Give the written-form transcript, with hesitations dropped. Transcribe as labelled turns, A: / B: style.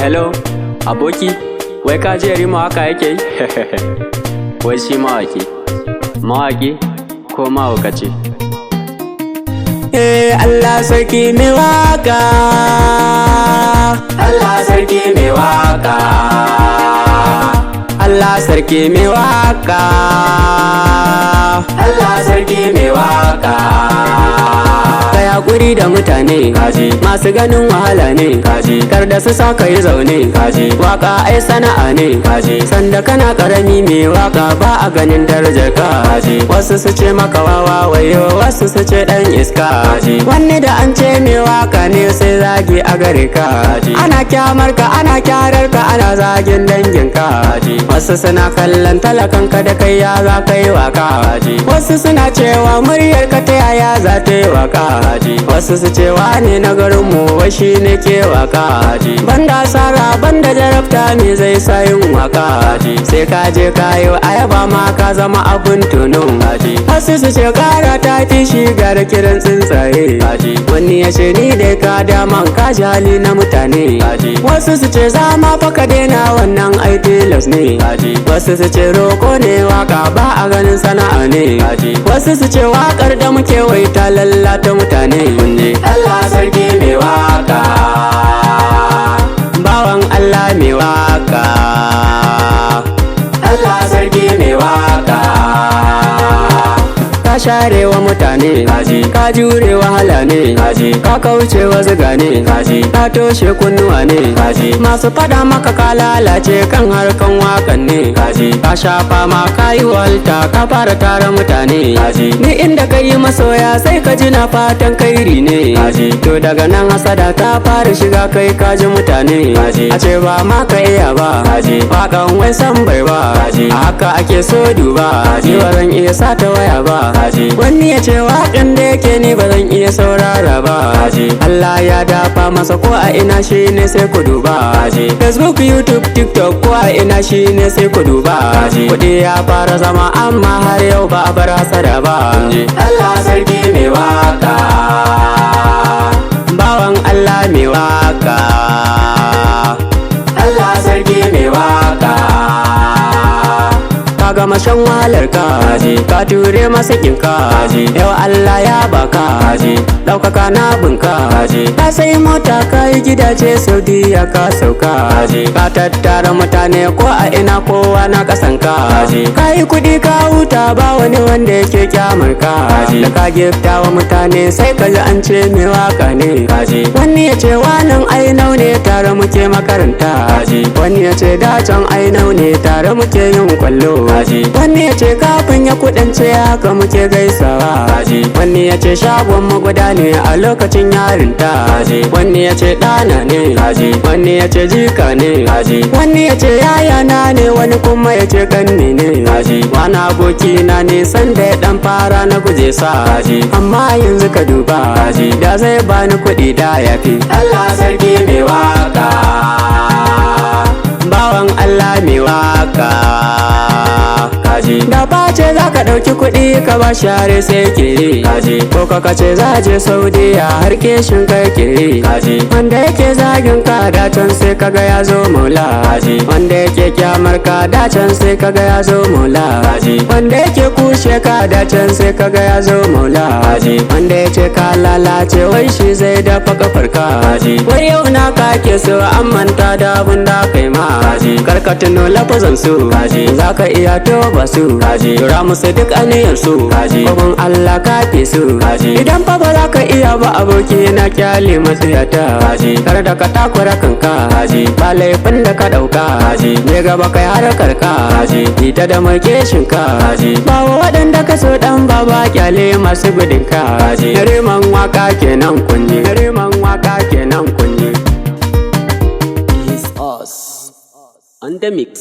A: Hello, aboki, wai ka je rima haka yake yi? Wai shi mawaki ko mahaukaci?
B: Allah sarki mai waka, Allah sarki mai waka, Allah sarki mai waka, Allah sarki mai waka. Kai hakuri da mutane kaji, masu ganin wahala ne kaji, kar da su sa ka yi zaune kaji, waka ai sana'a ne kaji, sanda kana karami mai waka ba a ganin darajar ka kaji, wasu su ce maka wawa wayo, wasu su ce dan iska kaji, wani da an ce mai waka ne sai zagi a gare ka kaji, ana kyamar ka ana kyarar ka ana zagin dangin ka kaji, wasu suna kallon talakan ka da kai ya za ka yi waka kaji, wasu suna cewa muryar ka ta yaya za ta yi waka kaji, wasu su ce wane na garin mu wai shi ne ke waka kaji, banda asara banda jarabta me zai sa yin waka kaji, sai ka je ka yi ayaba ma ka zama abun tunun kaji, wasu su ce kara ta fi shiga da kiran tsuntsaye kaji, wani ya ce ni dai ka daman ka hali na mutane kaji, wasu su ce zama fa ka daina wannan ai tilas ne kaji, wasu su ce roko ne waka ba a ganin sana'a ne kaji, wasu su ce wakar da muke wai ta lallata mutane kunne. Allah sarki mai waka, bawan Allah mai waka, Allah sarki mai waka. Ka share wa mutane kaji, ka jure wahala ne kaji, ka kauce wa zuga ne kaji, ka toshe kunnuwa ne kaji, masu fada maka ka lalace kan harkan wakan ne kaji, ka shafa ma ka yi walta ka fara tara mutane kaji, ni inda ka yi masoya sai ka ji na fatan kairi ne kaji, to daga nan hasada ta fara shiga kai kaji mutane kaji, a ce ba ma ka iya ba kaji, wakan wai san bai ba kaji, a haka ake so duba kaji, waran iya sa ta waya ba kaji, wani ya ce waƙan da yake ni ba zan iya saurara ba kaji, Allah ya dafa masa ko a ina shi ne sai ku duba kaji, Facebook, YouTube, TikTok ko a ina shi ne sai ku duba kaji, kuɗi ya fara zama amma har yau ba a bar hasada ba. Allah sarki mai waka, bawan Allah mai waka, Allah sarki mai waka. Ka gama shan wahalar ka kaji, ka ture masa kinka kaji, yau Allah ya baka kaji, ɗaukaka na bunka kaji, ka sai mota ka yi gidaje Saudiya ka sauka kaji, ka tattara mutane ko a ina kowa na kasan ka kaji, ka yi kuɗi ka huta ba wani wanda yake kyamar ka kaji, da ka gifta wa mutane sai ka ji an ce mai waka ne kaji, wani ya ce wannan ainau ne tare muke makaranta kaji, wani ya ce dacan ainau ne tare muke yin kwallo kaji, wani ya ce kafin ya kudance haka muke gaisawa kaji, wani ya ce shagon maguda ne a lokacin yarinta kaji, wani ya ce ɗana ne kaji, wani ya ce jika ne kaji, wani ya ce yayana ne wani kuma ya ce kanni ne kaji, wani aboki na ne sanda ya dan fara na guje sa kaji, amma yanzu ka duba kaji, da zai bani kuɗi da yafi. Allah sarki mai waka, bawan Allah mai waka kaji, da bace za ka ɗauki kuɗi ka ba share sai kiri kaji, ko ka ce za je Saudiya har keshin kai kiri kaji, wanda yake zagin ka da can sai kaga ya zo maula kaji, wanda yake kyamar ka da can sai kaga ya zo maula kaji, wanda yake kushe ka da can sai kaga ya zo maula kaji, wanda yace ka lalace wai shi zai dafa kafar ka kaji, wai yau na ka ke so an manta da abun da kai ma kaji, karka tuno lafazan su kaji, za ka iya to ba su kaji, tura musu duk aniyar su kaji, babban Allah ka fi su kaji, idan fa ba za ka iya ba aboki na kyale matsayata kaji, kar da ka takura kanka kaji, ba laifin da ka dauka kaji, ne gaba kai harkar ka kaji, ita da mai keshin ka kaji, ba waɗanda ka so dan baba kyale masu gudun ka kaji, riman waka kenan kunni, riman waka kenan kunni.
A: It's us on the mix.